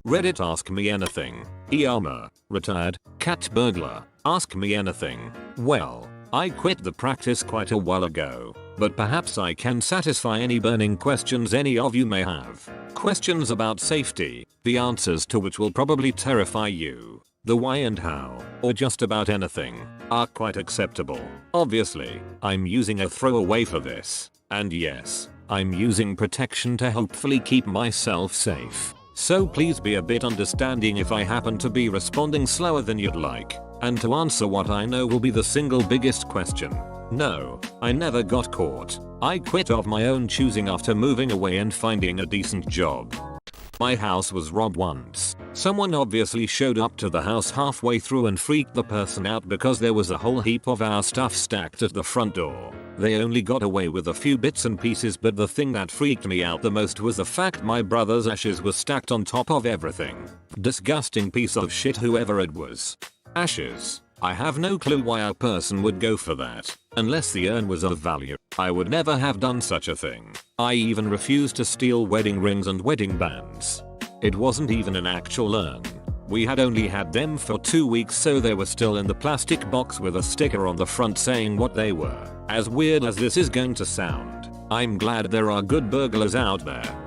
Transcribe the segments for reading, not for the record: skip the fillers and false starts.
Reddit Ask Me Anything. IAmA, Retired Cat Burglar. Ask Me Anything. Well, I quit the practice quite a while ago, but perhaps I can satisfy any burning questions any of you may have. Questions about safety, the answers to which will probably terrify you. The why and how, or just about anything, are quite acceptable. Obviously, I'm using a throwaway for this. And yes, I'm using protection to hopefully keep myself safe. So please be a bit understanding if I happen to be responding slower than you'd like. And to answer what I know will be the single biggest question. No, I never got caught. I quit of my own choosing after moving away and finding a decent job. My house was robbed once. Someone obviously showed up to the house halfway through and freaked the person out because there was a whole heap of our stuff stacked at the front door. They only got away with a few bits and pieces, but the thing that freaked me out the most was the fact my brother's ashes were stacked on top of everything. Disgusting piece of shit, whoever it was. Ashes. I have no clue why a person would go for that, unless the urn was of value. I would never have done such a thing. I even refused to steal wedding rings and wedding bands. It wasn't even an actual urn. We had only had them for 2 weeks, so they were still in the plastic box with a sticker on the front saying what they were. As weird as this is going to sound, I'm glad there are good burglars out there.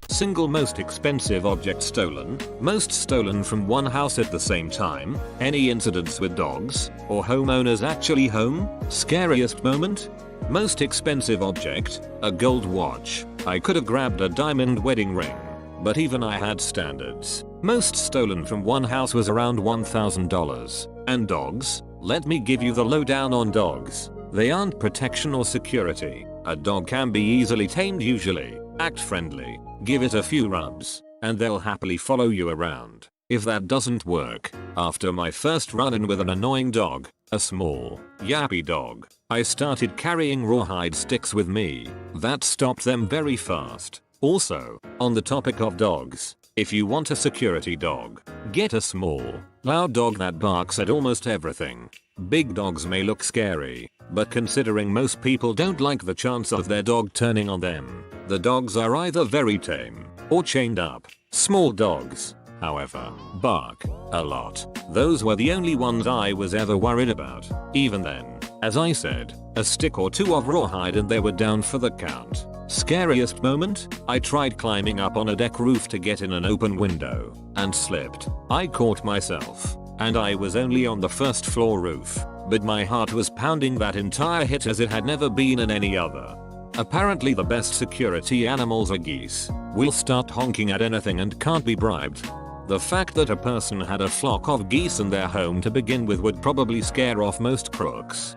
Single most expensive object stolen. Most stolen from one house at the same time. Any incidents with dogs or homeowners actually home? Scariest moment? Most expensive object. A gold watch. I could have grabbed a diamond wedding ring, but even I had standards. Most stolen from one house was around $1,000. And dogs? Let me give you the lowdown on dogs. They aren't protection or security. A dog can be easily tamed usually. Act friendly, give it a few rubs, and they'll happily follow you around. If that doesn't work, after my first run-in with an annoying dog, a small, yappy dog, I started carrying rawhide sticks with me. That stopped them very fast. Also, on the topic of dogs, if you want a security dog, get a small, loud dog that barks at almost everything. Big dogs may look scary, but considering most people don't like the chance of their dog turning on them, the dogs are either very tame or chained up. Small dogs, however, bark a lot. Those were the only ones I was ever worried about. Even then, as I said, a stick or two of rawhide and they were down for the count. Scariest moment? I tried climbing up on a deck roof to get in an open window and slipped. I caught myself, and I was only on the first floor roof, but my heart was pounding that entire hit as it had never been in any other. Apparently the best security animals are geese. Will start honking at anything and can't be bribed. The fact that a person had a flock of geese in their home to begin with would probably scare off most crooks.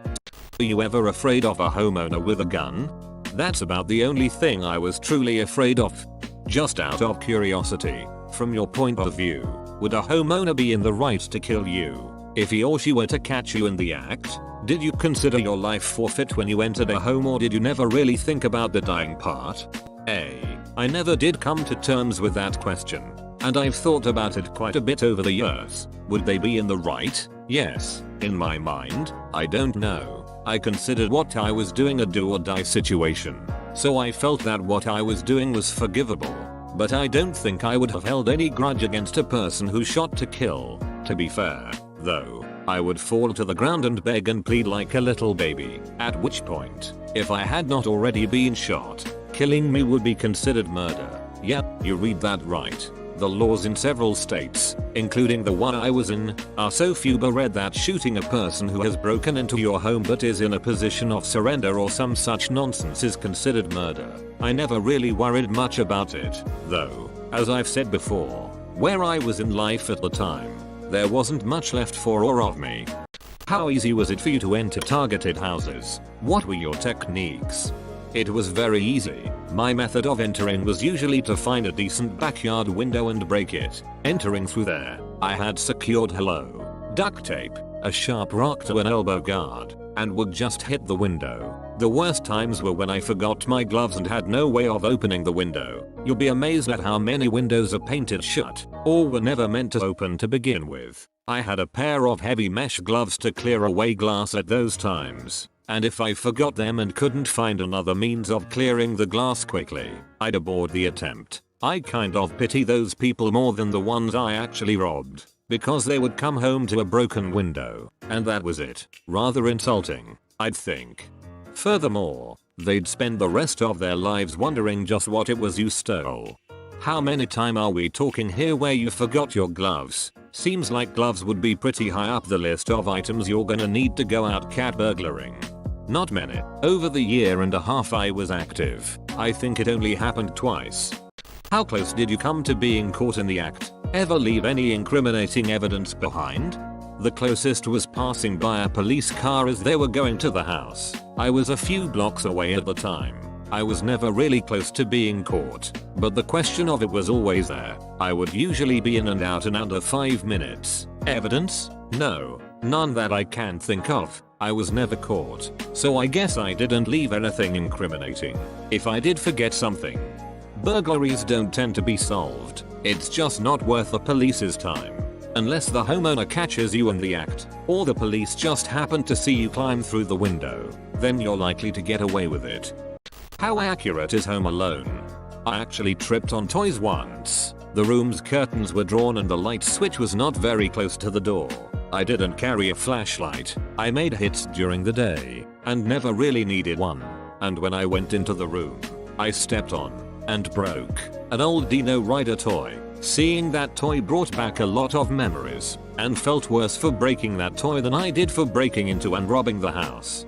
Are you ever afraid of a homeowner with a gun? That's about the only thing I was truly afraid of. Just out of curiosity, from your point of view, would a homeowner be in the right to kill you if he or she were to catch you in the act? Did you consider your life forfeit when you entered a home, or did you never really think about the dying part? I never did come to terms with that question, and I've thought about it quite a bit over the years. Would they be in the right? Yes, in my mind, I don't know. I considered what I was doing a do or die situation, so I felt that what I was doing was forgivable. But I don't think I would have held any grudge against a person who shot to kill. To be fair, though, I would fall to the ground and beg and plead like a little baby, at which point, if I had not already been shot, killing me would be considered murder. Yep, you read that right. The laws in several states, including the one I was in, are so few-bred that shooting a person who has broken into your home but is in a position of surrender or some such nonsense is considered murder. I never really worried much about it, though, as I've said before, where I was in life at the time, there wasn't much left for or of me. How easy was it for you to enter targeted houses? What were your techniques? It was very easy. My method of entering was usually to find a decent backyard window and break it. Entering through there, I had secured duct tape, a sharp rock to an elbow guard, and would just hit the window. The worst times were when I forgot my gloves and had no way of opening the window. You'll be amazed at how many windows are painted shut, or were never meant to open to begin with. I had a pair of heavy mesh gloves to clear away glass at those times. And if I forgot them and couldn't find another means of clearing the glass quickly, I'd abort the attempt. I kind of pity those people more than the ones I actually robbed, because they would come home to a broken window, and that was it. Rather insulting, I'd think. Furthermore, they'd spend the rest of their lives wondering just what it was you stole. How many times are we talking here where you forgot your gloves? Seems like gloves would be pretty high up the list of items you're gonna need to go out cat burglaring. Not many. Over the year and a half I was active, I think it only happened twice. How close did you come to being caught in the act? Ever leave any incriminating evidence behind? The closest was passing by a police car as they were going to the house. I was a few blocks away at the time. I was never really close to being caught, but the question of it was always there. I would usually be in and out in under 5 minutes. Evidence? No, none that I can think of. I was never caught, so I guess I didn't leave anything incriminating. If I did forget something. Burglaries don't tend to be solved. It's just not worth the police's time. Unless the homeowner catches you in the act, or the police just happen to see you climb through the window, then you're likely to get away with it. How accurate is Home Alone? I actually tripped on toys once. The room's curtains were drawn and the light switch was not very close to the door. I didn't carry a flashlight. I made hits during the day, and never really needed one. And when I went into the room, I stepped on, and broke, an old Dino Rider toy. Seeing that toy brought back a lot of memories, and felt worse for breaking that toy than I did for breaking into and robbing the house.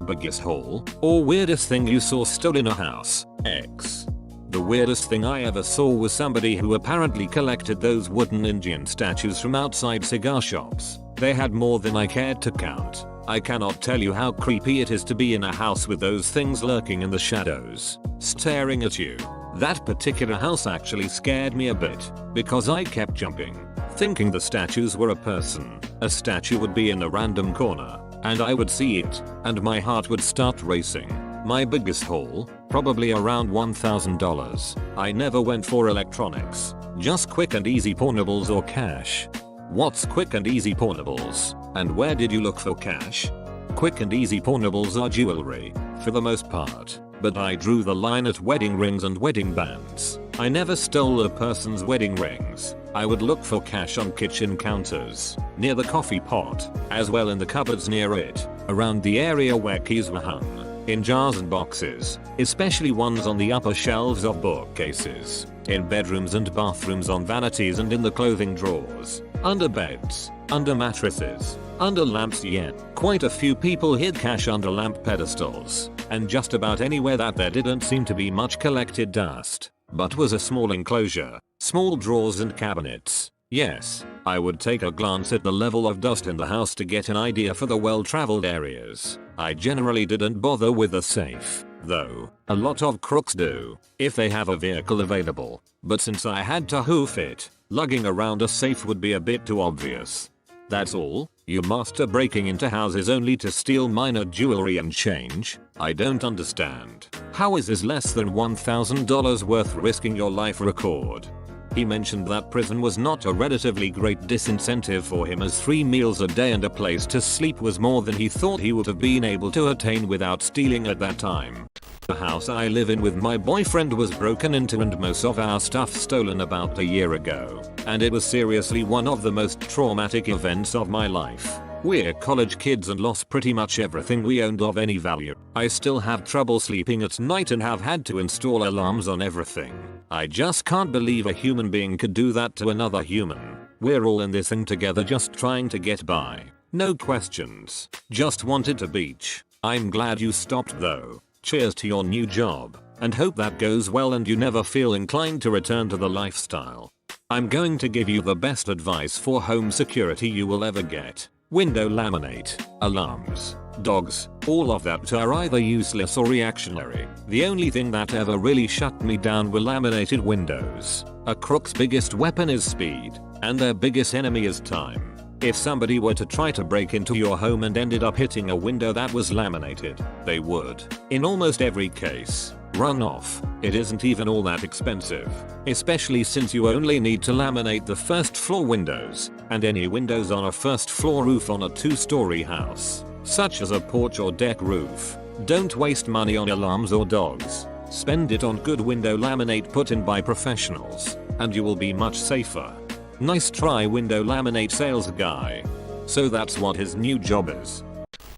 Biggest haul, or weirdest thing you saw stole in a house? X. The weirdest thing I ever saw was somebody who apparently collected those wooden Indian statues from outside cigar shops. They had more than I cared to count. I cannot tell you how creepy it is to be in a house with those things lurking in the shadows, staring at you. That particular house actually scared me a bit, because I kept jumping, thinking the statues were a person. A statue would be in a random corner, and I would see it, and my heart would start racing. My biggest haul, probably around $1,000. I never went for electronics, just quick and easy pornables or cash. What's quick and easy pornables, and where did you look for cash? Quick and easy pornables are jewelry, for the most part, but I drew the line at wedding rings and wedding bands. I never stole a person's wedding rings. I would look for cash on kitchen counters, near the coffee pot, as well in the cupboards near it, around the area where keys were hung, in jars and boxes, especially ones on the upper shelves of bookcases, in bedrooms and bathrooms, on vanities and in the clothing drawers, under beds, under mattresses, under lamps. Yet, quite a few people hid cash under lamp pedestals, and just about anywhere that there didn't seem to be much collected dust, but was a small enclosure, small drawers and cabinets. Yes, I would take a glance at the level of dust in the house to get an idea for the well-traveled areas. I generally didn't bother with a safe, though. A lot of crooks do, if they have a vehicle available, but since I had to hoof it, lugging around a safe would be a bit too obvious. That's all? You master breaking into houses only to steal minor jewelry and change? I don't understand. How is this less than $1,000 worth risking your life record? He mentioned that prison was not a relatively great disincentive for him, as 3 meals a day and a place to sleep was more than he thought he would have been able to attain without stealing at that time. The house I live in with my boyfriend was broken into and most of our stuff stolen about a year ago, and it was seriously one of the most traumatic events of my life. We're college kids and lost pretty much everything we owned of any value. I still have trouble sleeping at night and have had to install alarms on everything. I just can't believe a human being could do that to another human. We're all in this thing together, just trying to get by. No questions. Just wanted to beach. I'm glad you stopped though. Cheers to your new job, and hope that goes well and you never feel inclined to return to the lifestyle. I'm going to give you the best advice for home security you will ever get. Window laminate, alarms, dogs, all of that are either useless or reactionary. The only thing that ever really shut me down were laminated windows. A crook's biggest weapon is speed, and their biggest enemy is time. If somebody were to try to break into your home and ended up hitting a window that was laminated, they would, in almost every case, run off. It isn't even all that expensive, especially since you only need to laminate the first floor windows, and any windows on a first floor roof on a 2-story house, such as a porch or deck roof. Don't waste money on alarms or dogs. Spend it on good window laminate put in by professionals, and you will be much safer. Nice try, window laminate sales guy. So that's what his new job is.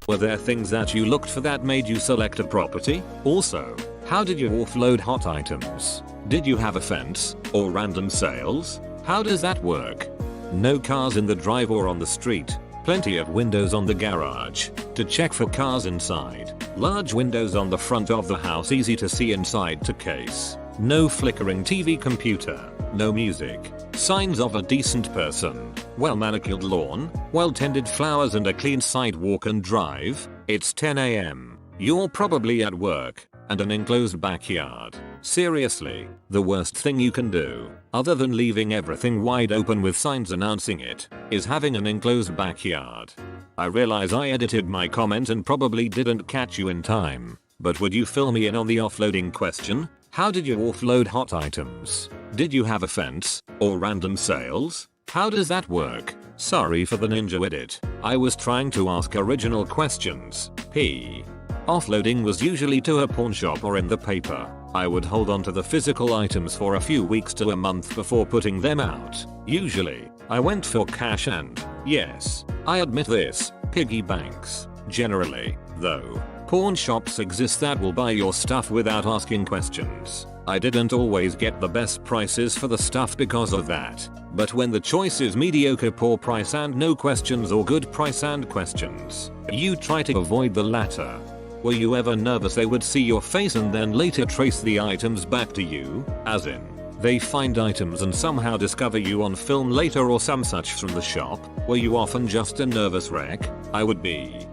Were there things that you looked for that made you select a property? Also, how did you offload hot items? Did you have a fence or random sales? How does that work? No cars in the drive or on the street. Plenty of windows on the garage to check for cars inside. Large windows on the front of the house, easy to see inside to case. No flickering TV computer. No music. Signs of a decent person. Well manicured lawn. Well tended flowers and a clean sidewalk and drive. It's 10 AM. You're probably at work. And an enclosed backyard. Seriously, the worst thing you can do, other than leaving everything wide open with signs announcing it, is having an enclosed backyard. I realize I edited my comment and probably didn't catch you in time, but would you fill me in on the offloading question? How did you offload hot items? Did you have a fence or random sales? How does that work? Sorry for the ninja edit. I was trying to ask original questions. P. Offloading was usually to a pawn shop or in the paper. I would hold on to the physical items for a few weeks to a month before putting them out. Usually, I went for cash and, yes, I admit this, piggy banks. Generally, though, pawn shops exist that will buy your stuff without asking questions. I didn't always get the best prices for the stuff because of that. But when the choice is mediocre poor price and no questions or good price and questions, you try to avoid the latter. Were you ever nervous they would see your face and then later trace the items back to you? As in, they find items and somehow discover you on film later or some such from the shop? Were you often just a nervous wreck? I would be.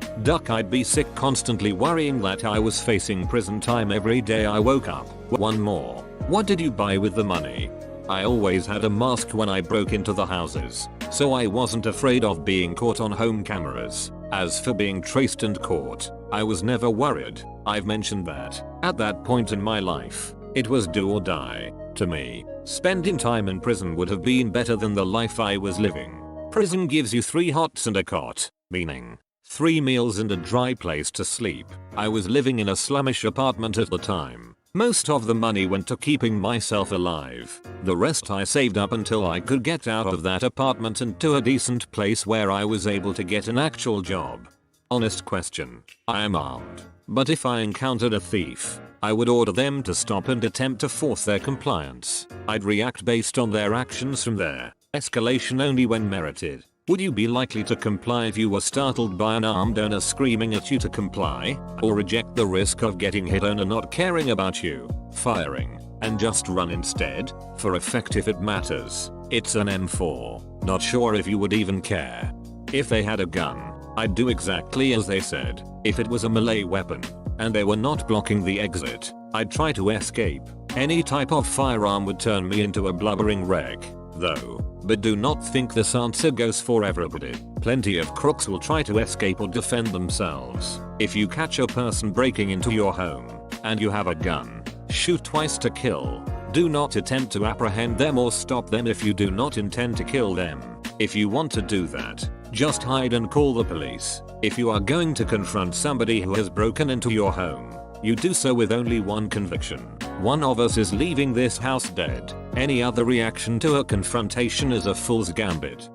I'd be sick constantly worrying that I was facing prison time every day I woke up. One more. What did you buy with the money? I always had a mask when I broke into the houses, so I wasn't afraid of being caught on home cameras. As for being traced and caught, I was never worried. I've mentioned that. At that point in my life, it was do or die. To me, spending time in prison would have been better than the life I was living. Prison gives you 3 hots and a cot, meaning 3 meals and a dry place to sleep. I was living in a slummish apartment at the time. Most of the money went to keeping myself alive. The rest I saved up until I could get out of that apartment and to a decent place where I was able to get an actual job. Honest question. I am armed. But if I encountered a thief, I would order them to stop and attempt to force their compliance. I'd react based on their actions from there. Escalation only when merited. Would you be likely to comply if you were startled by an armed owner screaming at you to comply? Or reject the risk of getting hit owner not caring about you, firing, and just run instead? For effect if it matters, it's an M4. Not sure if you would even care. If they had a gun, I'd do exactly as they said. If it was a melee weapon, and they were not blocking the exit, I'd try to escape. Any type of firearm would turn me into a blubbering wreck, though. But do not think this answer goes for everybody. Plenty of crooks will try to escape or defend themselves. If you catch a person breaking into your home, and you have a gun, shoot twice to kill. Do not attempt to apprehend them or stop them if you do not intend to kill them. If you want to do that, just hide and call the police. If you are going to confront somebody who has broken into your home, you do so with only one conviction. One of us is leaving this house dead. Any other reaction to a confrontation is a fool's gambit.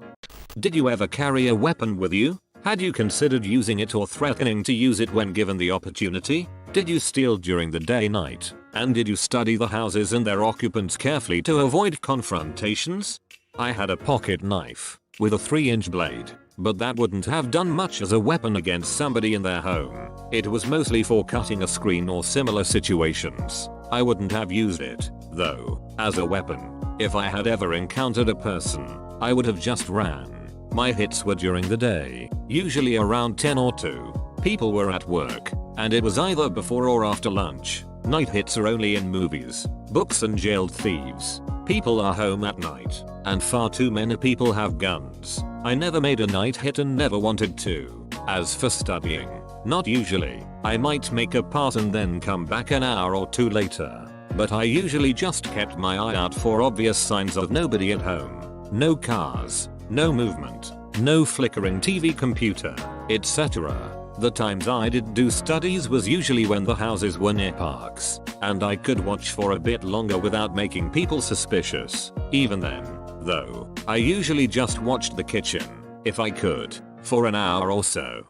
Did you ever carry a weapon with you? Had you considered using it or threatening to use it when given the opportunity? Did you steal during the day-night? And did you study the houses and their occupants carefully to avoid confrontations? I had a pocket knife with a 3-inch blade, but that wouldn't have done much as a weapon against somebody in their home. It was mostly for cutting a screen or similar situations. I wouldn't have used it, though, as a weapon. If I had ever encountered a person, I would have just ran. My hits were during the day, usually around 10 or 2. People were at work, and it was either before or after lunch. Night hits are only in movies, books and jailed thieves. People are home at night, and far too many people have guns. I never made a night hit and never wanted to. As for studying, not usually. I might make a pass and then come back an hour or 2 later. But I usually just kept my eye out for obvious signs of nobody at home. No cars, no movement, no flickering TV computer, etc. The times I did do studies was usually when the houses were near parks, and I could watch for a bit longer without making people suspicious. Even then, though, I usually just watched the kitchen, if I could, for an hour or so.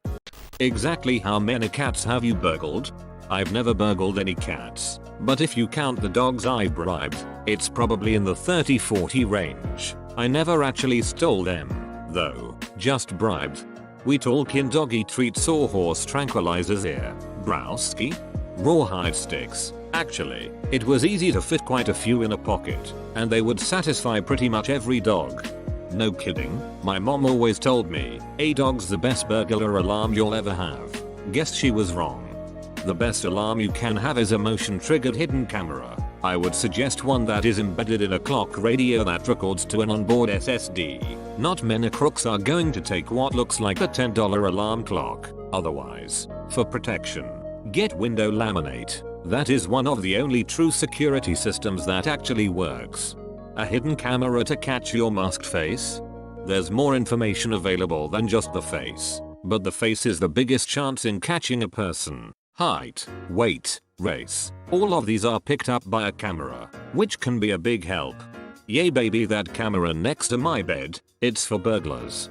Exactly how many cats have you burgled? I've never burgled any cats, but if you count the dogs I've bribed, it's probably in the 30-40 range. I never actually stole them, though, just bribed. We talking doggy treats or horse tranquilizers here, browski? Rawhide sticks. Actually, it was easy to fit quite a few in a pocket, and they would satisfy pretty much every dog. No kidding, my mom always told me, a dog's the best burglar alarm you'll ever have. Guess she was wrong. The best alarm you can have is a motion triggered hidden camera. I would suggest one that is embedded in a clock radio that records to an onboard SSD. Not many crooks are going to take what looks like a $10 alarm clock. Otherwise, for protection, get window laminate. That is one of the only true security systems that actually works. A hidden camera to catch your masked face? There's more information available than just the face, but the face is the biggest chance in catching a person. Height, weight, race, all of these are picked up by a camera, which can be a big help. Yay baby, that camera next to my bed, it's for burglars.